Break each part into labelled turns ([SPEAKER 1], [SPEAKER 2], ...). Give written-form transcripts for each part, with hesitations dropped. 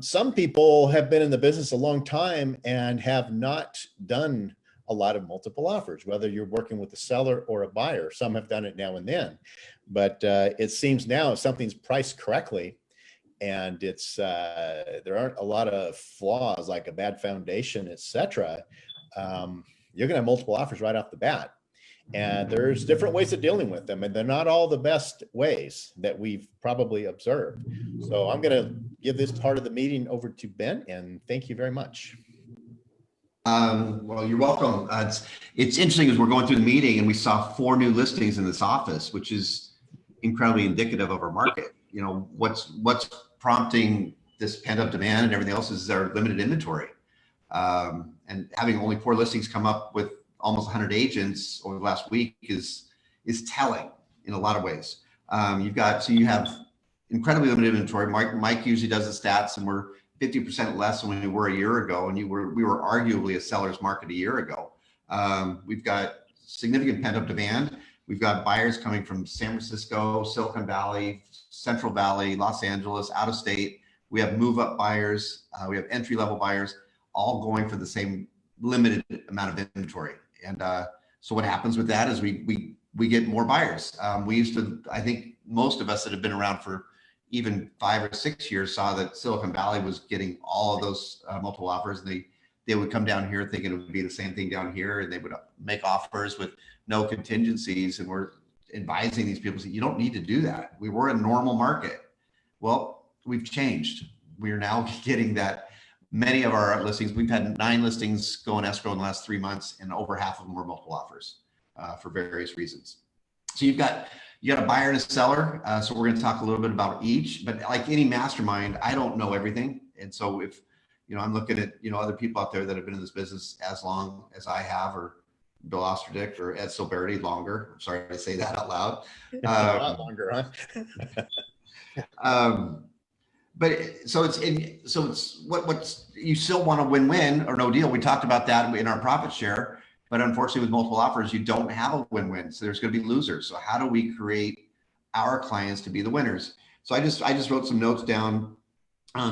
[SPEAKER 1] Some people have been in the business a long time and have not done a lot of multiple offers, whether you're working with a seller or a buyer. Some have done it now and then, but it seems now if something's priced correctly and it's there aren't a lot of flaws like a bad foundation, etc., you're going to have multiple offers right off the bat. And there's different ways of dealing with them, and they're not all the best ways that we've probably observed. So I'm going to give this part of the meeting over to Ben, and thank you very much.
[SPEAKER 2] Well, you're welcome. It's interesting as we're going through the meeting and we saw 4 new listings in this office, which is incredibly indicative of our market. You know, what's prompting this pent-up demand and everything else is our limited inventory. And having only 4 listings come up with almost 100 agents over the last week is telling in a lot of ways. You have incredibly limited inventory. Mike usually does the stats, and we're 50% less than we were a year ago, and we were arguably a seller's market a year ago. We've got significant pent-up demand. We've got buyers coming from San Francisco, Silicon Valley, Central Valley, Los Angeles, out of state. We have move-up buyers. We have entry-level buyers, all going for the same limited amount of inventory. And so what happens with that is we get more buyers. We used to, I think most of us that have been around for even 5 or 6 years saw that Silicon Valley was getting all of those multiple offers. And they would come down here thinking it would be the same thing down here, and they would make offers with no contingencies. And we're advising these people, you don't need to do that. We were a normal market. Well, we've changed. We are now getting that. Many of our listings, we've had 9 listings go in escrow in the last 3 months, and over half of them were multiple offers for various reasons. So you got a buyer and a seller. So we're going to talk a little bit about each, but like any mastermind, I don't know everything. And so if, I'm looking at, other people out there that have been in this business as long as I have, or Bill Osterdick or Ed Silberti longer. I'm sorry to say that out loud.
[SPEAKER 1] A lot longer, huh?
[SPEAKER 2] But so it's what's you still want a win-win or no deal. We talked about that in our profit share, but unfortunately with multiple offers, you don't have a win-win. So there's going to be losers. So how do we create our clients to be the winners? So I just wrote some notes down.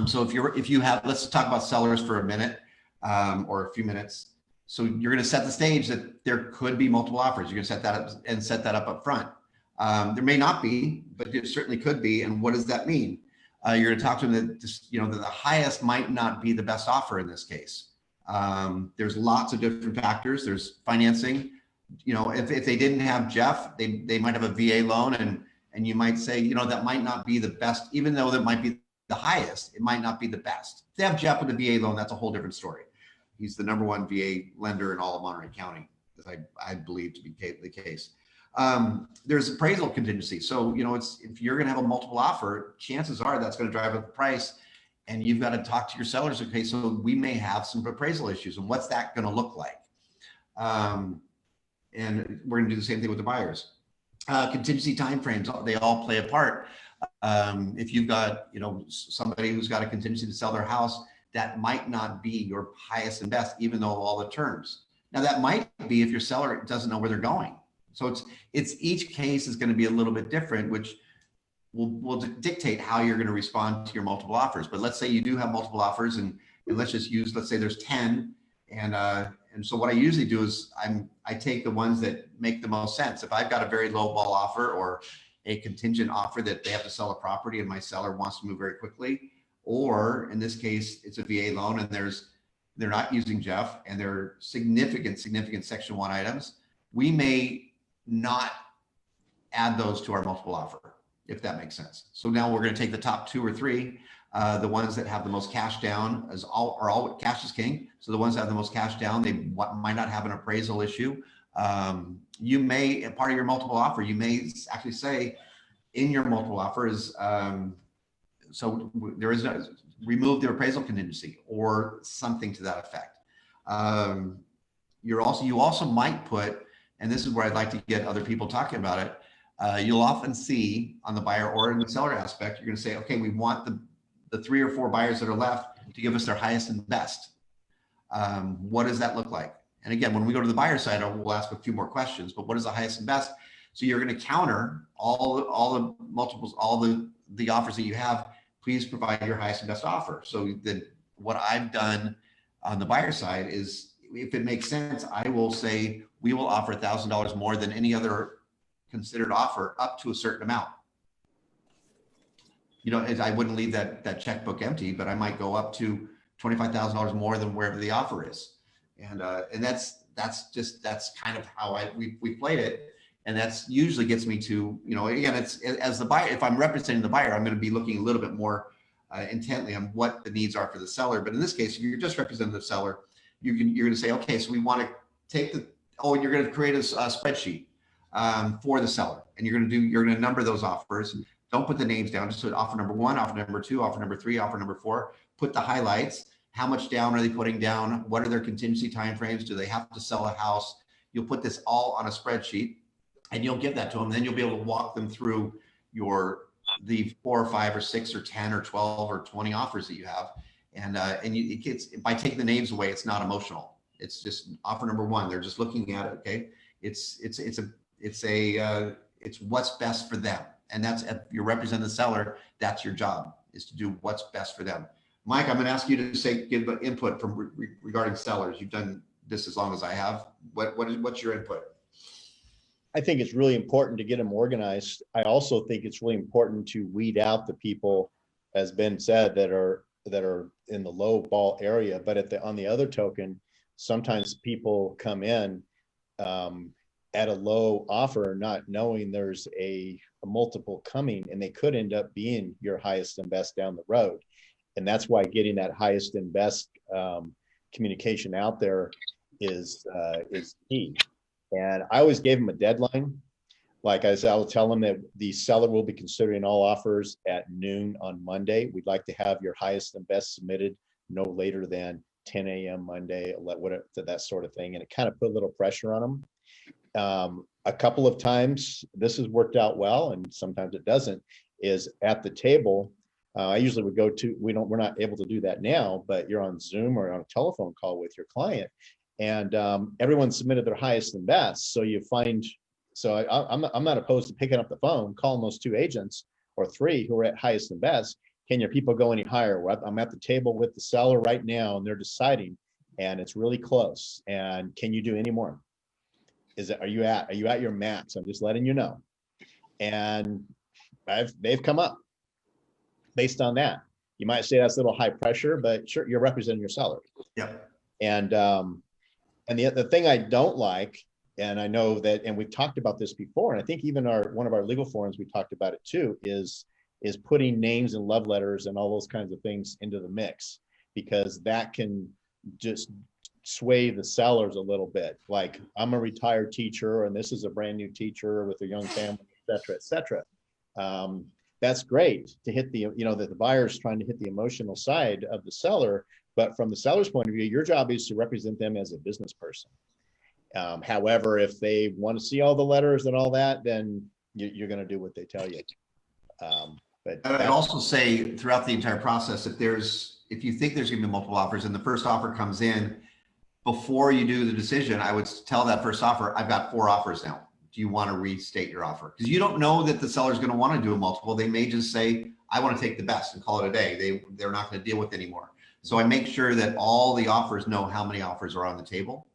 [SPEAKER 2] So if you have, let's talk about sellers for a minute or a few minutes. So you're going to set the stage that there could be multiple offers. You're going to set that up front. There may not be, but there certainly could be. And what does that mean? You're going to talk to them that that the highest might not be the best offer in this case. There's lots of different factors. There's financing. If they didn't have Jeff, they might have a VA loan, and you might say, that might not be the best, even though that might be the highest, it might not be the best. If they have Jeff with a VA loan, that's a whole different story. He's the #1 VA lender in all of Monterey County, as I believe to be the case. There's appraisal contingency. So, if you're going to have a multiple offer, chances are that's going to drive up the price, and you've got to talk to your sellers. Okay, so we may have some appraisal issues, and what's that going to look like? And we're going to do the same thing with the buyers. Contingency timeframes, they all play a part. If you've got, somebody who's got a contingency to sell their house, that might not be your highest and best, even though all the terms. Now that might be if your seller doesn't know where they're going. So it's each case is going to be a little bit different, which will dictate how you're going to respond to your multiple offers. But let's say you do have multiple offers, and let's say there's 10, and so what I usually do is I take the ones that make the most sense. If I've got a very low ball offer or a contingent offer that they have to sell a property and my seller wants to move very quickly, or in this case it's a VA loan and they're not using Jeff and they're significant Section 1 items, we may not add those to our multiple offer, if that makes sense. So now we're going to take the top 2 or 3, the ones that have the most cash down are all cash is king. So the ones that have the most cash down, they might not have an appraisal issue. You may, part of your multiple offer, you may actually say in your multiple offer is, so there is remove the appraisal contingency or something to that effect. You also might put, and this is where I'd like to get other people talking about it. You'll often see on the buyer or in the seller aspect, you're going to say, okay, we want the 3 or 4 buyers that are left to give us their highest and best. What does that look like? And again, when we go to the buyer side, we'll ask a few more questions, but what is the highest and best? So you're going to counter all the multiples, all the offers that you have, please provide your highest and best offer. So then what I've done on the buyer side is, if it makes sense, I will say we will offer $1,000 more than any other considered offer up to a certain amount. You know, I wouldn't leave that checkbook empty, but I might go up to $25,000 more than wherever the offer is. And that's kind of how we played it. And that's usually gets me to, you know, again, it's as the buyer, if I'm representing the buyer, I'm going to be looking a little bit more intently on what the needs are for the seller. But in this case, if you're just representing the seller, you're going to say, okay, so we want to take and you're going to create a spreadsheet for the seller, and you're going to number those offers. Don't put the names down. Just put offer number 1, offer number 2, offer number 3, offer number 4. Put the highlights. How much down are they putting down? What are their contingency timeframes? Do they have to sell a house? You'll put this all on a spreadsheet, and you'll give that to them. Then you'll be able to walk them through the 4 or 5 or 6 or 10 or 12 or 20 offers that you have. And by taking the names away, it's not emotional. It's just offer number 1. They're just looking at it. Okay, it's what's best for them. And that's, if you're representing the seller, that's your job, is to do what's best for them. Mike, I'm going to ask you to give input from regarding sellers. You've done this as long as I have. What's your input?
[SPEAKER 1] I think it's really important to get them organized. I also think it's really important to weed out the people, as Ben said, that are in the low ball area. But on the other token, sometimes people come in at a low offer, not knowing there's a multiple coming, and they could end up being your highest and best down the road. And that's why getting that highest and best communication out there is key. And I always gave them a deadline. Like I said, I will tell them that the seller will be considering all offers at noon on Monday. We'd like to have your highest and best submitted no later than 10 a.m. Monday, that sort of thing. And it kind of put a little pressure on them. A couple of times this has worked out well, and sometimes it doesn't, is at the table. I usually would go to, we're not able to do that now, but you're on Zoom or on a telephone call with your client, and everyone submitted their highest and best. So you find, I'm not opposed to picking up the phone, calling those 2 agents or 3 who are at highest and best. Can your people go any higher? I'm at the table with the seller right now, and they're deciding, and it's really close. And can you do any more? Are you at your max? I'm just letting you know. And they've come up based on that. You might say that's a little high pressure, but sure, you're representing your seller.
[SPEAKER 2] Yeah.
[SPEAKER 1] And the thing I don't like, and I know that, and we've talked about this before, and I think even one of our legal forums, we talked about it too, is putting names and love letters and all those kinds of things into the mix, because that can just sway the sellers a little bit. Like, I'm a retired teacher, and this is a brand new teacher with a young family, et cetera. That's great to hit that the buyer's trying to hit the emotional side of the seller, but from the seller's point of view, your job is to represent them as a business person. However, if they want to see all the letters and all that, then you're going to do what they tell you. But
[SPEAKER 2] I'd also say throughout the entire process, if you think there's going to be multiple offers and the first offer comes in, before you do the decision, I would tell that first offer, I've got 4 offers now. Do you want to restate your offer? Because you don't know that the seller's going to want to do a multiple. They may just say, I want to take the best and call it a day. They're not going to deal with it anymore. So I make sure that all the offers know how many offers are on the table,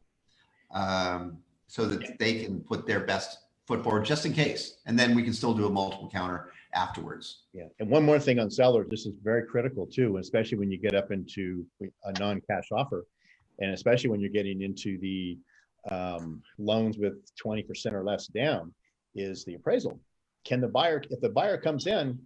[SPEAKER 2] so that they can put their best foot forward just in case. And then we can still do a multiple counter afterwards.
[SPEAKER 1] Yeah. And one more thing on sellers, this is very critical too, especially when you get up into a non-cash offer, and especially when you're getting into the loans with 20% or less down, is the appraisal. If the buyer comes in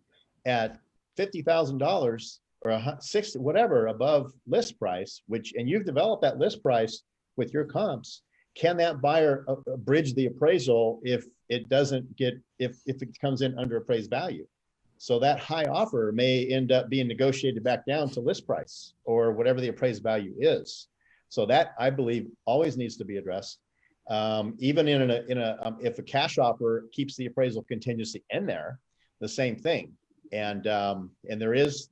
[SPEAKER 1] at $50,000 or 60, whatever above list price, and you've developed that list price with your comps, can that buyer bridge the appraisal if it comes in under appraised value? So that high offer may end up being negotiated back down to list price or whatever the appraised value is. So that, I believe, always needs to be addressed. Even if a cash offer keeps the appraisal contingency in there, the same thing. And there is,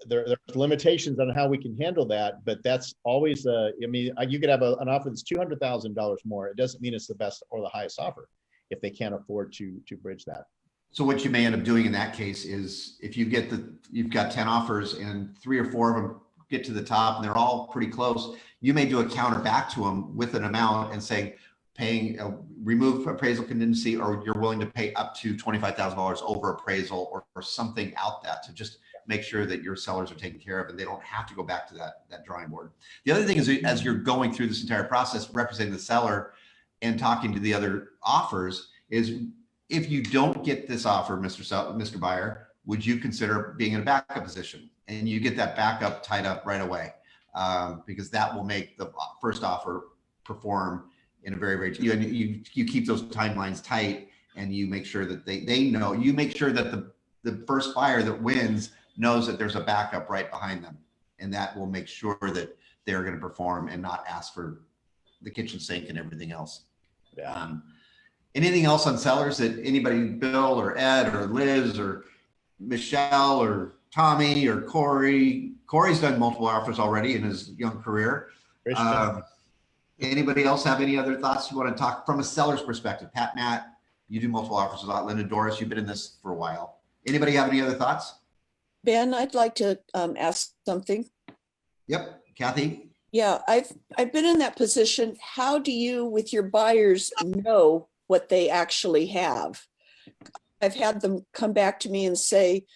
[SPEAKER 1] there's limitations on how we can handle that, but that's always you could have an offer that's $200,000 more. It doesn't mean it's the best or the highest offer if they can't afford to bridge that.
[SPEAKER 2] So what you may end up doing in that case is if you've got 10 offers and 3 or 4 of them get to the top and they're all pretty close, you may do a counter back to them with an amount and say, remove appraisal contingency, or you're willing to pay up to $25,000 over appraisal, or something out that to just make sure that your sellers are taken care of and they don't have to go back to that drawing board. The other thing is, as you're going through this entire process, representing the seller and talking to the other offers, is if you don't get this offer, Mr. Buyer, would you consider being in a backup position? And you get that backup tied up right away, because that will make the first offer perform in a very, very, you keep those timelines tight, and you make sure that they know, you make sure that the first buyer that wins knows that there's a backup right behind them. And that will make sure that they're going to perform and not ask for the kitchen sink and everything else.
[SPEAKER 1] Yeah.
[SPEAKER 2] Anything else on sellers that anybody, Bill or Ed or Liz or Michelle or Tommy or Corey? Corey's done multiple offers already in his young career. Anybody else have any other thoughts you want to talk from a seller's perspective? Pat, Matt, you do multiple offers a lot. Linda, Doris, you've been in this for a while. Anybody have any other thoughts?
[SPEAKER 3] Ben, I'd like to ask something.
[SPEAKER 2] Yep, Kathy.
[SPEAKER 3] Yeah, I've been in that position. How do you, with your buyers, know what they actually have? I've had them come back to me and say,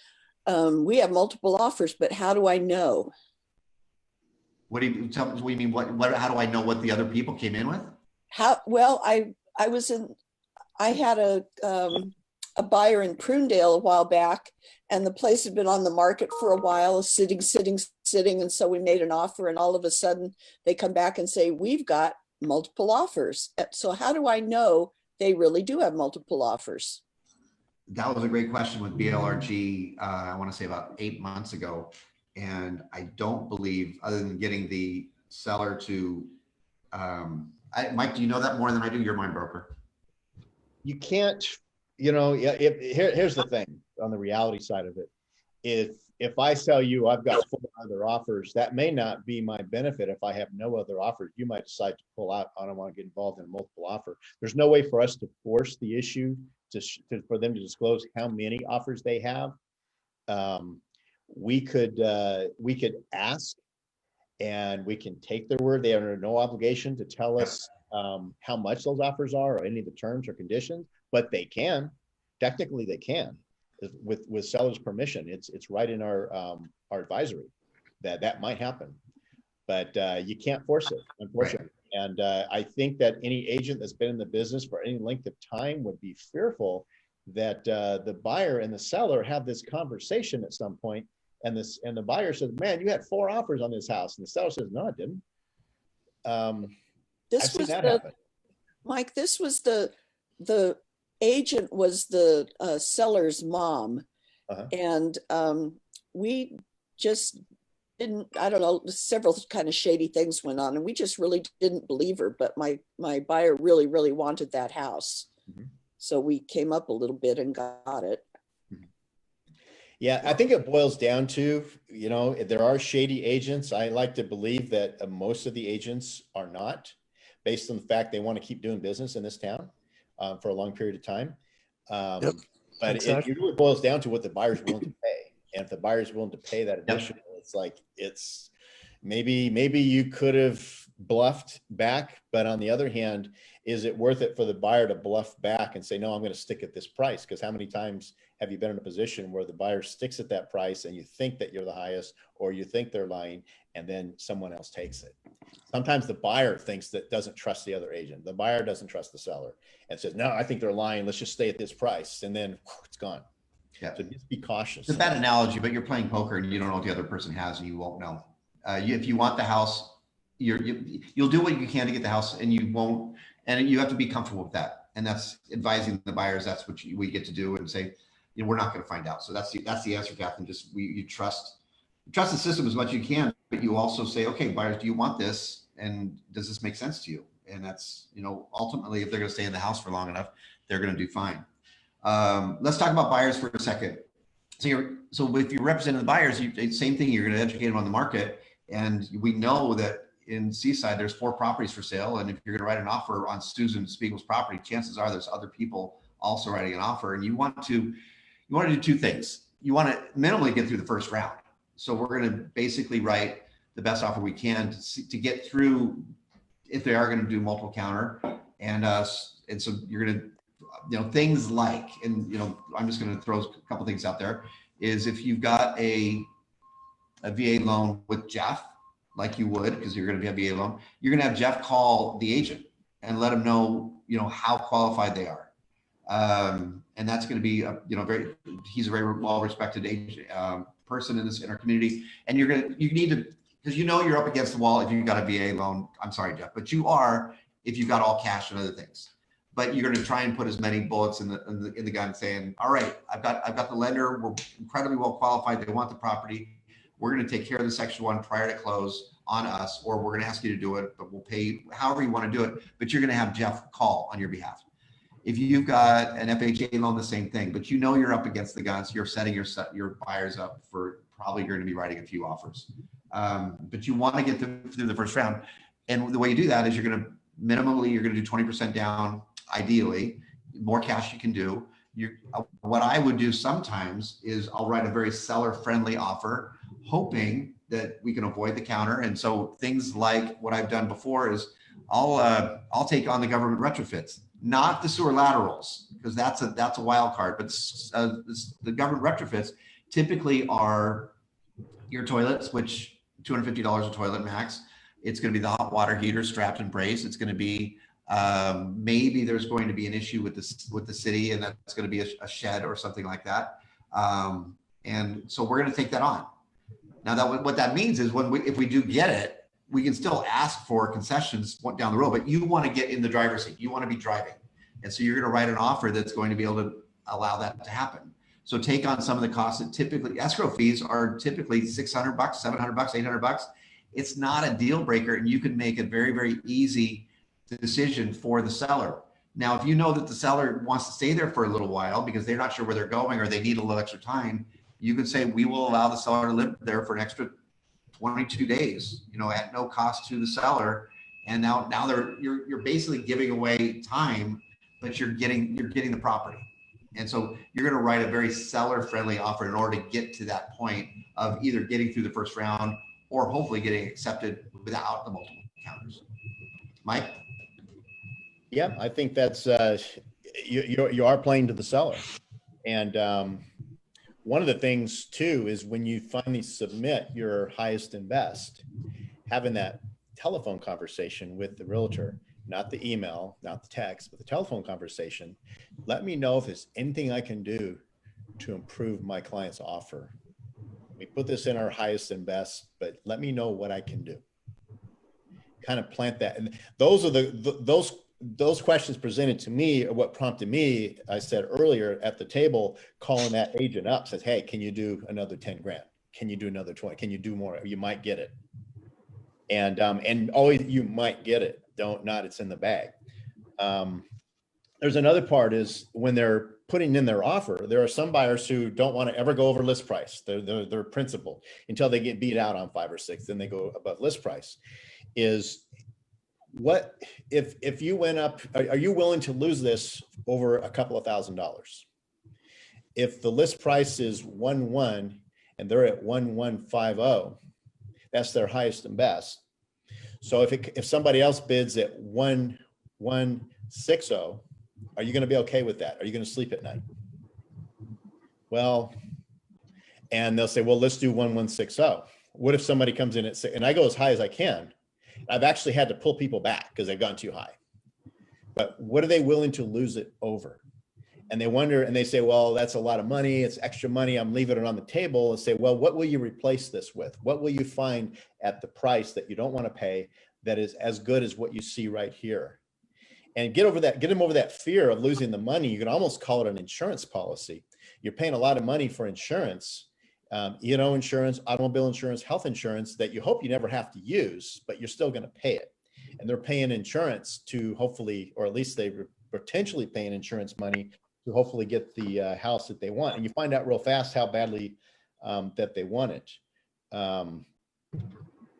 [SPEAKER 3] we have multiple offers, but how do I know?
[SPEAKER 2] What do you tell me? What do you mean? What? How do I know what the other people came in with?
[SPEAKER 3] Well, I had a buyer in Prunedale a while back, and the place had been on the market for a while, sitting. And so we made an offer, and all of a sudden they come back and say, we've got multiple offers. So how do I know they really do have multiple offers?
[SPEAKER 2] That was a great question with BLRG. I want to say about 8 months ago. And I don't believe, other than getting the seller to, Mike, do you know that more than I do? You're my broker.
[SPEAKER 1] You can't, here's the thing on the reality side of it. If I sell you, I've got 4 other offers, that may not be my benefit. If I have no other offers, you might decide to pull out. I don't want to get involved in a multiple offer. There's no way for us to force the issue for them to disclose how many offers they have. We could ask, and we can take their word. They are under no obligation to tell us how much those offers are or any of the terms or conditions, but they can. Technically, they can, with seller's permission. It's right in our advisory that might happen, but you can't force it, unfortunately. Right. And I think that any agent that's been in the business for any length of time would be fearful that the buyer and the seller have this conversation at some point. And the buyer says, "Man, you had 4 offers on this house," and the seller says, "No, I didn't."
[SPEAKER 3] This was Mike. This was the agent was the seller's mom, and we just didn't. I don't know. Several kind of shady things went on, and we just really didn't believe her. But my buyer really, really wanted that house, so we came up a little bit and got it.
[SPEAKER 1] Yeah, I think it boils down to, there are shady agents. I like to believe that most of the agents are not, based on the fact they want to keep doing business in this town for a long period of time.
[SPEAKER 4] Yep,
[SPEAKER 1] but
[SPEAKER 4] exactly.
[SPEAKER 1] it really boils down to what the buyer's willing to pay. And if the buyer's willing to pay that additional, it's maybe you could have bluffed back, but on the other hand, is it worth it for the buyer to bluff back and say, no, I'm going to stick at this price? Because how many times have you been in a position where the buyer sticks at that price and you think that you're the highest, or you think they're lying, and then someone else takes it? Sometimes the buyer doesn't trust the other agent. The buyer doesn't trust the seller and says, no, I think they're lying. Let's just stay at this price. And then it's gone.
[SPEAKER 2] Yeah.
[SPEAKER 1] So just be cautious.
[SPEAKER 2] It's a bad analogy, but you're playing poker and you don't know what the other person has, and you won't know. If you want the house, you'll do what you can to get the house, and you won't, and you have to be comfortable with that. And that's advising the buyers. That's what we get to do, and say, we're not going to find out. So that's the answer, Catherine. Just you trust the system as much as you can, but you also say, okay, buyers, do you want this? And does this make sense to you? And that's, ultimately, if they're going to stay in the house for long enough, they're going to do fine. Let's talk about buyers for a second. So if you're representing the buyers, same thing, you're going to educate them on the market. And we know that in Seaside, there's 4 properties for sale. And if you're going to write an offer on Susan Spiegel's property, chances are there's other people also writing an offer, and you want to do two things. You want to minimally get through the first round. So we're going to basically write the best offer we can to get through if they are going to do multiple counter, and so you're going to, things like, and I'm just going to throw a couple things out there, is if you've got a VA loan with Jeff, like you would, because you're going to be a VA loan, you're going to have Jeff call the agent and let him know, how qualified they are. And that's going to be, he's a very well-respected agent, person in our community. And you need to, because you're up against the wall if you've got a VA loan. I'm sorry, Jeff, but you are if you've got all cash and other things. But you're going to try and put as many bullets in the gun, saying, all right, I've got the lender. We're incredibly well qualified. They want the property. We're going to take care of the Section 1 prior to close on us, or we're going to ask you to do it, but we'll pay however you want to do it. But you're going to have Jeff call on your behalf. If you've got an FHA loan, the same thing, but you're up against the guns, you're setting your buyers up for probably you're going to be writing a few offers. But you want to get through the first round. And the way you do that is you're going to do 20% down, ideally, more cash you can do. What I would do sometimes is I'll write a very seller-friendly offer, hoping that we can avoid the counter. And so things like what I've done before is I'll take on the government retrofits, not the sewer laterals, because that's a wild card. But the government retrofits typically are your toilets, which $250 a toilet max. It's going to be the hot water heater strapped and braced. It's going to be maybe there's going to be an issue with the city, and that's going to be a shed or something like that. And so we're going to take that on. Now, what that means is if we do get it, we can still ask for concessions down the road, but you want to get in the driver's seat. You want to be driving. And so you're going to write an offer that's going to be able to allow that to happen. So take on some of the costs that typically, escrow fees are typically $600, $700, $800. It's not a deal breaker, and you can make a very, very easy decision for the seller. Now, if you know that the seller wants to stay there for a little while because they're not sure where they're going or they need a little extra time, you can say, we will allow the seller to live there for an extra 22 days, at no cost to the seller. And now you're basically giving away time, but you're getting the property. And so you're going to write a very seller-friendly offer in order to get to that point of either getting through the first round or hopefully getting accepted without the multiple counters. Mike?
[SPEAKER 1] Yeah, I think that's you are playing to the seller. And one of the things too is when you finally submit your highest and best, having that telephone conversation with the realtor, not the email, not the text, but the telephone conversation. Let me know if there's anything I can do to improve my client's offer. We put this in our highest and best, but let me know what I can do. Kind of plant that. And those are those questions presented to me are what prompted me. I said earlier at the table, calling that agent up, says, hey, can you do another 10 grand? Can you do another 20? Can you do more? You might get it. And always you might get it. Don't not, it's in the bag. There's another part is when they're putting in their offer, there are some buyers who don't want to ever go over list price. They're principled until they get beat out on 5 or 6, then they go above list price. Is what if you went up, are you willing to lose this over a couple of $1,000s? If the list price is 1.1 and they're at 1.150, that's their highest and best. So if somebody else bids at 1.160, are you going to be okay with that? Are you going to sleep at night? Well, and they'll say, well, let's do 1.160. What if somebody comes in at 6, and I go as high as I can? I've actually had to pull people back because they've gone too high. But what are they willing to lose it over? And they wonder, and they say, well, that's a lot of money. It's extra money. I'm leaving it on the table. And say, well, what will you replace this with? What will you find at the price that you don't want to pay that is as good as what you see right here? And get them over that fear of losing the money. You can almost call it an insurance policy. You're paying a lot of money for insurance, insurance, automobile insurance, health insurance that you hope you never have to use, but you're still going to pay it. And they're paying insurance to hopefully, or at least they potentially paying insurance money to hopefully get the house that they want. And you find out real fast how badly that they want it. And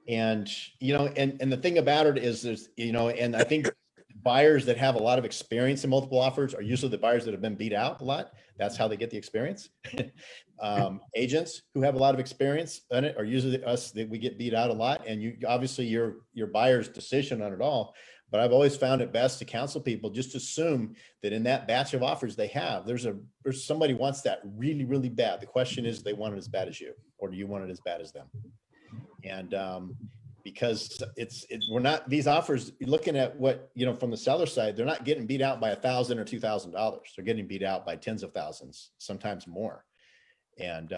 [SPEAKER 1] the thing about it is there's, and I think buyers that have a lot of experience in multiple offers are usually the buyers that have been beat out a lot. That's how they get the experience. Agents who have a lot of experience in it are usually us that we get beat out a lot. And you obviously your buyer's decision on it all. But I've always found it best to counsel people, just assume that in that batch of offers they have, there's somebody wants that really, really bad. The question is, they want it as bad as you, or do you want it as bad as them? And because we're not, these offers, looking at what, from the seller side, they're not getting beat out by $1,000 or $2,000. They're getting beat out by tens of thousands, sometimes more. And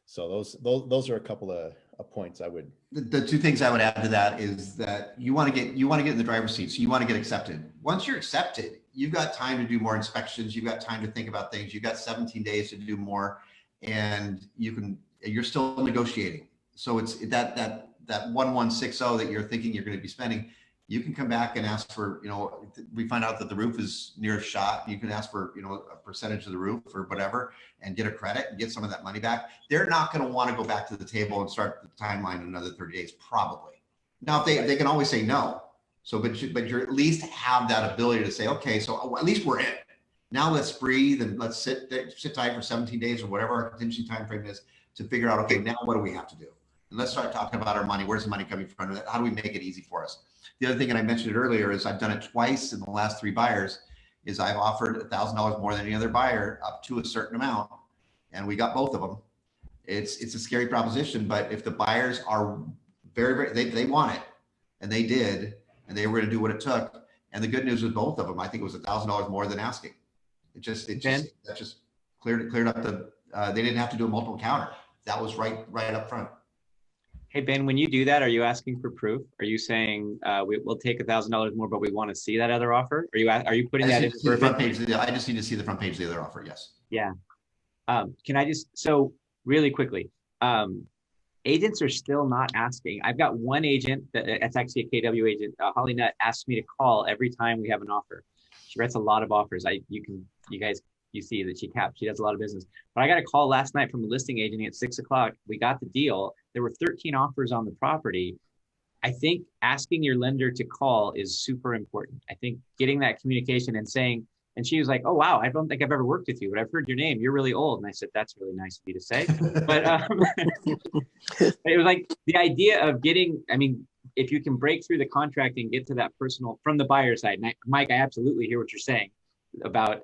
[SPEAKER 1] so those are a couple of points I would.
[SPEAKER 2] The two things I would add to that is that you want to get in the driver's seat. So you want to get accepted. Once you're accepted, you've got time to do more inspections. You've got time to think about things. You've got 17 days to do more, and you're still negotiating. So it's that 1160 that you're thinking you're going to be spending. You can come back and ask for, we find out that the roof is near shot. You can ask for, a percentage of the roof or whatever, and get a credit and get some of that money back. They're not going to want to go back to the table and start the timeline in another 30 days, probably. Now, if they can always say no. So, but you at least have that ability to say, okay, so at least we're in. Now let's breathe and let's sit tight for 17 days or whatever our contingency time frame is to figure out, okay, now what do we have to do? And let's start talking about our money. Where's the money coming from? How do we make it easy for us? The other thing, and I mentioned it earlier, is I've done it twice in the last 3 buyers, is I've offered $1,000 more than any other buyer up to a certain amount, and we got both of them. It's a scary proposition, but if the buyers are very, they want it, and they did, and they were going to do what it took. And the good news with both of them, I think it was $1,000 more than asking. That just cleared up they didn't have to do a multiple counter. That was right up front.
[SPEAKER 4] Hey, Ben, when you do that, are you asking for proof? Are you saying we'll take $1,000 more, but we want to see that other offer? Are you putting that in the
[SPEAKER 2] front page? I just need to see the front page of the other offer. Yes.
[SPEAKER 4] Yeah. So really quickly, agents are still not asking. I've got one agent that's actually a KW agent. Holly Nutt asks me to call every time we have an offer. She writes a lot of offers. You see that she does a lot of business. But I got a call last night from a listing agent at 6 o'clock. We got the deal. There were 13 offers on the property. I think asking your lender to call is super important. I think getting that communication and saying, and she was like, oh, wow, I don't think I've ever worked with you, but I've heard your name. You're really old. And I said, that's really nice of you to say. But it was like the idea of if you can break through the contract and get to that personal from the buyer side. And Mike, I absolutely hear what you're saying about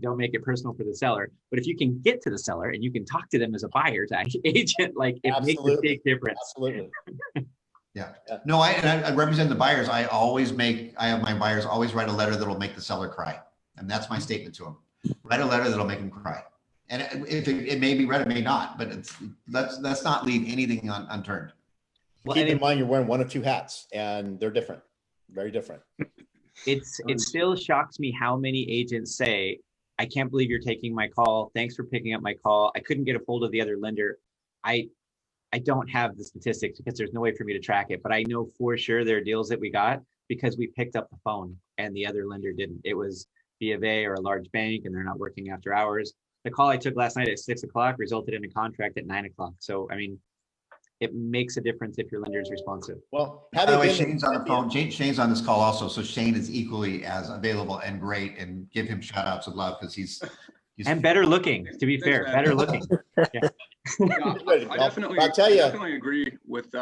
[SPEAKER 4] don't make it personal for the seller. But if you can get to the seller and you can talk to them as a buyer's agent, like it makes a big difference.
[SPEAKER 1] Absolutely.
[SPEAKER 2] Yeah. No, I represent the buyers. I have my buyers always write a letter that'll make the seller cry. And that's my statement to them. Write a letter that'll make them cry. And if it may be read, it may not, but let's not leave anything unturned.
[SPEAKER 1] Well, keep in mind you're wearing one of two hats, and they're different, very different.
[SPEAKER 4] It still shocks me how many agents say, I can't believe you're taking my call. Thanks for picking up my call. I couldn't get a hold of the other lender. I don't have the statistics because there's no way for me to track it, but I know for sure there are deals that we got because we picked up the phone and the other lender didn't. It was B of A or a large bank and they're not working after hours. The call I took last night at 6 o'clock resulted in a contract at 9 o'clock. So, I mean, it makes a difference if your lender is responsive.
[SPEAKER 1] Well,
[SPEAKER 2] by the way, Shane's on the phone. Shane's on this call also. So Shane is equally as available and great, and give him shout outs of love because he's
[SPEAKER 4] and better looking, to be fair, better looking. Yeah.
[SPEAKER 5] I definitely agree with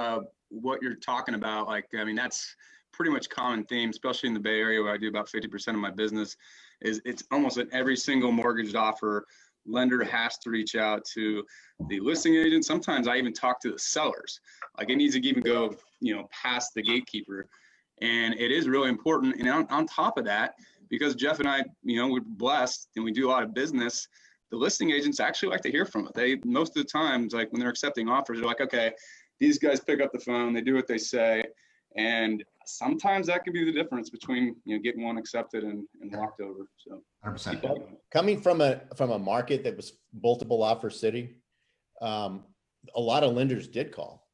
[SPEAKER 5] what you're talking about. Like, I mean, that's pretty much common theme, especially in the Bay Area where I do about 50% of my business. Is it's almost in every single mortgage offer, lender has to reach out to the listing agent. Sometimes I even talk to the sellers. Like it needs to even go, past the gatekeeper. And it is really important. And on top of that, because Jeff and I, we're blessed and we do a lot of business, the listing agents actually like to hear from it. Most of the times, like when they're accepting offers, they're like, okay, these guys pick up the phone, they do what they say. And sometimes that can be the difference between getting one accepted and walked over. So
[SPEAKER 2] 100%.
[SPEAKER 1] Coming from a market that was multiple offer city, a lot of lenders did call.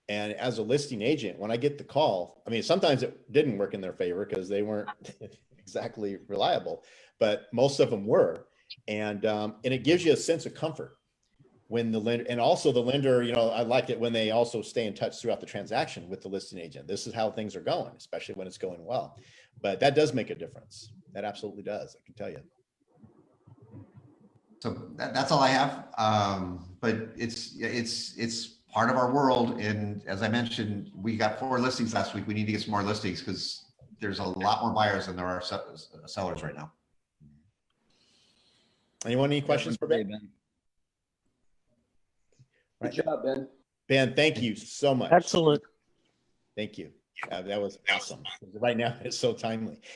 [SPEAKER 1] And as a listing agent, when I get the call, I mean, sometimes it didn't work in their favor because they weren't exactly reliable, but most of them were. And it gives you a sense of comfort. when the lender, and also the lender, you know, I like it when they also stay in touch throughout the transaction with the listing agent. This is how things are going, especially when it's going well. But that does make a difference. That absolutely does, I can tell you.
[SPEAKER 2] So that's all I have. But it's part of our world. And as I mentioned, we got 4 listings last week. We need to get some more listings because there's a lot more buyers than there are sellers right now.
[SPEAKER 1] Anyone any questions for Ben?
[SPEAKER 6] Good job, Ben.
[SPEAKER 1] Ben, thank you so much.
[SPEAKER 7] Excellent.
[SPEAKER 1] Thank you. That was awesome. Right now, it's so timely.